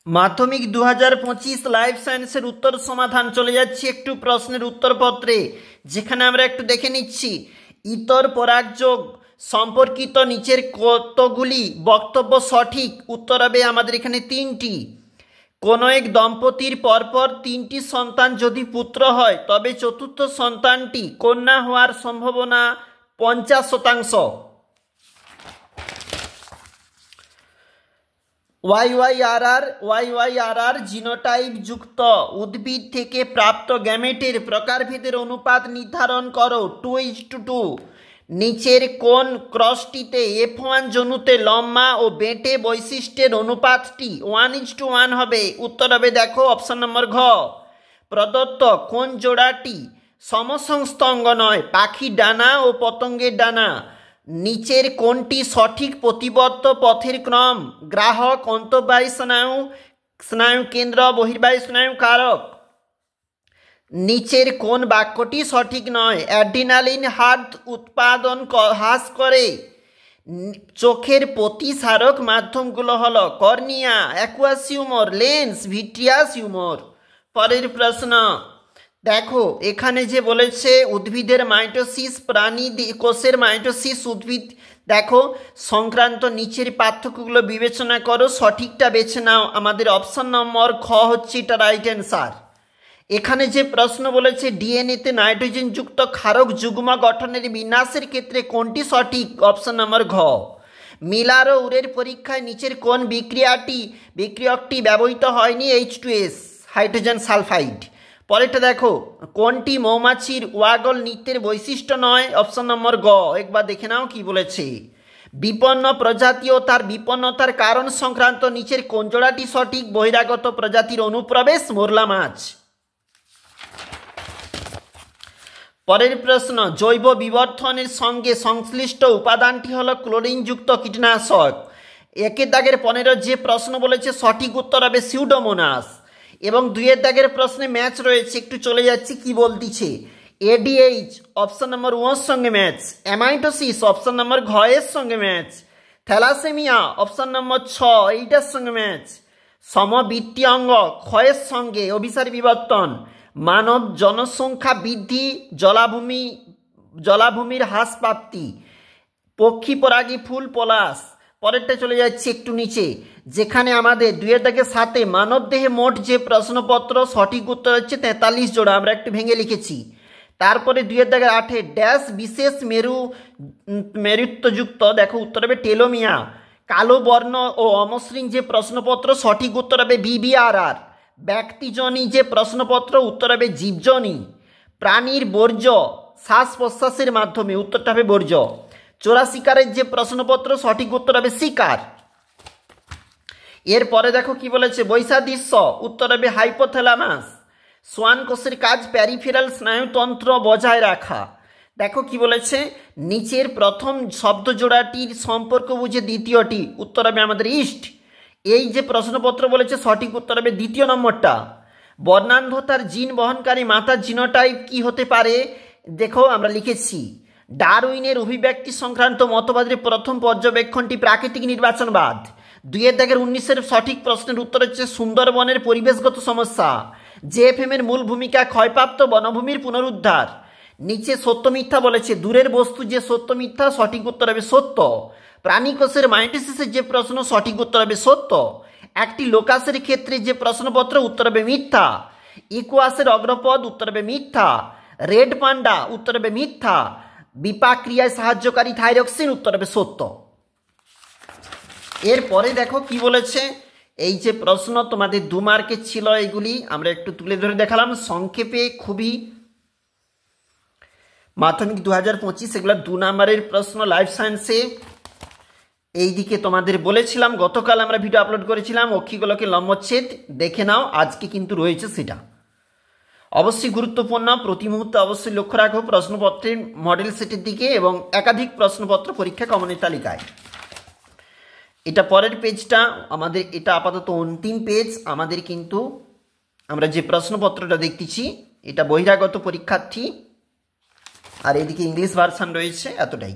মাধ্যমিক 2025 লাইফ সায়েন্সের উত্তর সমাধান। চলে যাচ্ছি একটু প্রশ্নের উত্তরপত্রে, যেখানে আমরা একটু দেখে নিচ্ছি ইতর পরাগযোগ সম্পর্কিত নিচের কতগুলি বক্তব্য সঠিক। উত্তর হবে আমাদের এখানে তিনটি। কোনো এক দম্পতির পরপর তিনটি সন্তান যদি পুত্র হয় তবে চতুর্থ সন্তানটি কন্যা হওয়ার সম্ভাবনা 50%। YYRR জিনোটাইপ যুক্ত উদ্ভিদ থেকে প্রাপ্ত গ্যামেটের প্রকারভেদের অনুপাত নির্ধারণ করো 2:2। নিচের কোন ক্রসটিতে F1 জনুতে লম্বা ও বেঁটে বৈশিষ্ট্যের অনুপাতটি 1:1 হবে। উত্তর হবে দেখো অপশন নম্বর ঘ। প্রদত্ত কোন জোড়াটি সমসংস্তঙ্গ নয়? পাখির ডানা ও পতঙ্গের ডানা। নিচের কোনটি সঠিক প্রতিবদ্ধ পথের ক্রম? গ্রাহক, অন্তঃবাহী স্নায়ু, স্নায়ু কেন্দ্র, বহির্বাহী স্নায়ু কারক। নিচের কোন বাক্যটি সঠিক নয়? অ্যাড্রিনালিন হার্ট উৎপাদন হ্রাস করে। চোখের প্রতিসারক মাধ্যমগুলো হলো cornea, aqueous humour, lens, vitreous humour. পরের প্রশ্ন দেখো, এখানে যে বলেছে উদ্ভিদের মাইটোসিস, প্রাণী কোষের মাইটোসিস, উদ্ভিদ দেখো সংক্রান্ত নিচের পার্থক্যগুলো বিবেচনা করো, সঠিকটা বেছে নাও। আমাদের অপশন নম্বর খ হচ্ছে এটা রাইট অ্যান্সার। এখানে যে প্রশ্ন বলেছে ডিএনএতে নাইট্রোজেনযুক্ত ক্ষারক যুগ্ম গঠনের বিন্যাসের ক্ষেত্রে কোনটি সঠিক? অপশন নম্বর ঘ। মিলার ও উরের পরীক্ষায় নিচের কোন বিক্রিয়কটি ব্যবহৃত হয়নি? H2S, hydrogen sulphide. পরেরটা দেখো, কোনটি মৌমাছির ওয়াগল নৃত্যের বৈশিষ্ট্য নয়? অপশন নম্বর গ। একবার দেখে নাও কি বলেছে। বিপন্ন প্রজাতি ও তার বিপন্নতার কারণ সংক্রান্ত নিচের কোন জোড়াটি সঠিক? বহিরাগত প্রজাতির অনুপ্রবেশ, মোরলা মাছ। পরের প্রশ্ন, জৈব বিবর্ধনের সঙ্গে সংশ্লিষ্ট উপাদানটি হলো ক্লোরিনযুক্ত কীটনাশক। একের দাগের 15 যে প্রশ্ন বলেছে সঠিক উত্তর হবে সিউডোমোনাস। এবং 2 দাগের প্রশ্নে ম্যাচ রয়েছে, একটু চলে যাচ্ছি কি বলতিছে। ADH অপশন নম্বর ওর সঙ্গে ম্যাচ, অ্যামাইটোসিস অপশন নম্বর ঘ এর সঙ্গে ম্যাচ, থ্যালাসেমিয়া অপশন নম্বর 6 এইটার সঙ্গে ম্যাচ, সমবৃত্তি অঙ্গ ক্ষয়ের সঙ্গে অভিসার বিবর্তন, মানব জনসংখ্যা বৃদ্ধি, জলাভূমির হ্রাস প্রাপ্তি, পক্ষী পরাগী ফুল পলাশ। পরেরটা চলে যাচ্ছে একটু নিচে, যেখানে আমাদের 2 দাগের সাথে মানব দেহে মোট যে প্রশ্নপত্র সঠিক উত্তর হচ্ছে 43 জোড়া, আমরা একটু ভেঙে লিখেছি। তারপরে 2 দাগের 8 ড্যাশ বিশেষ মেরুত্বযুক্ত, দেখো উত্তর হবে টেলোমিয়া। কালো বর্ণ ও অমসৃণ যে প্রশ্নপত্র সঠিক উত্তর হবে BBRR। ব্যক্তিজনী যে প্রশ্নপত্র উত্তর হবে জীবজনী। প্রাণীর বর্জ্য শ্বাস প্রশ্বাসের মাধ্যমে, উত্তরটা হবে বর্জ্য। চোরা শিকারের যে প্রশ্নপত্র সঠিক উত্তর হবে শিকার। এরপরে দেখো কি বলেছে, বৈসাদৃশ্য উত্তর হবে হাইপোথ্যালামাস। সোয়ান কোষের কাজ প্যারিফেরাল স্নায়ুতন্ত্র বজায় রাখা। দেখো কি বলেছে, নিচের প্রথম শব্দ জোড়াটির সম্পর্ক বুঝে দ্বিতীয়টি, উত্তর হবে আমাদের ইস্ট। এই যে প্রশ্নপত্র বলেছে সঠিক উত্তর হবে দ্বিতীয় নম্বরটা। বর্ণান্ধতার জিন বহনকারী মাতার জিনোটাইপ কি হতে পারে? দেখো আমরা লিখেছি ডারউইনের অভিব্যক্তি সংক্রান্ত মতবাদের প্রথম পর্যবেক্ষণটি প্রাকৃতিক নির্বাচনবাদ। 2 দাগের 19 সঠিক প্রশ্নের উত্তর হচ্ছে সুন্দরবনের পরিবেশগত সমস্যা। JFM এর মূল ভূমিকা ক্ষয়প্রাপ্ত বনভূমির পুনরুদ্ধার। নিচে সত্য মিথ্যা বলেছে, দূরের বস্তু যে সত্য মিথ্যা, সঠিক উত্তর হবে সত্য। প্রাণী কোষের মাইটোসিসের যে প্রশ্ন সঠিক উত্তর হবে সত্য। একটি লোকাসের ক্ষেত্রে যে প্রশ্নপত্র উত্তর হবে মিথ্যা। ইকুয়াসের অগ্রপদ উত্তর হবে মিথ্যা। রেড পান্ডা উত্তর হবে মিথ্যা। বিপাক ক্রিয়ায় সাহায্যকারী থাইরক্সিন উত্তর হবে সত্য। এরপরে দেখো কি বলেছে, এই যে প্রশ্ন তোমাদের 2 মার্কের ছিল, এইগুলি আমরা একটু তুলে ধরে দেখালাম সংক্ষেপে। খুবই মাধ্যমিক 2025 এগুলো 2 নম্বরের প্রশ্ন লাইফ সায়েন্সে। এইদিকে তোমাদের বলেছিলাম, গতকাল আমরা ভিডিও আপলোড করেছিলাম অক্ষিগোলকের লম্বচ্ছেদ, দেখে নাও। আজকে কিন্তু রয়েছে সেটা, অবশ্যই গুরুত্বপূর্ণ। প্রতি মুহূর্তে অবশ্যই লক্ষ্য রাখো প্রশ্নপত্রের মডেল সেটের দিকে এবং একাধিক প্রশ্নপত্র পরীক্ষা কমনের তালিকায়। এটা পরের পেজটা আমাদের, এটা আপাতত অন্তিম পেজ আমাদের। কিন্তু আমরা যে প্রশ্নপত্রটা দেখতেছি এটা বহিরাগত পরীক্ষার্থী, আর এদিকে ইংলিশ ভার্সান রয়েছে, এতটাই।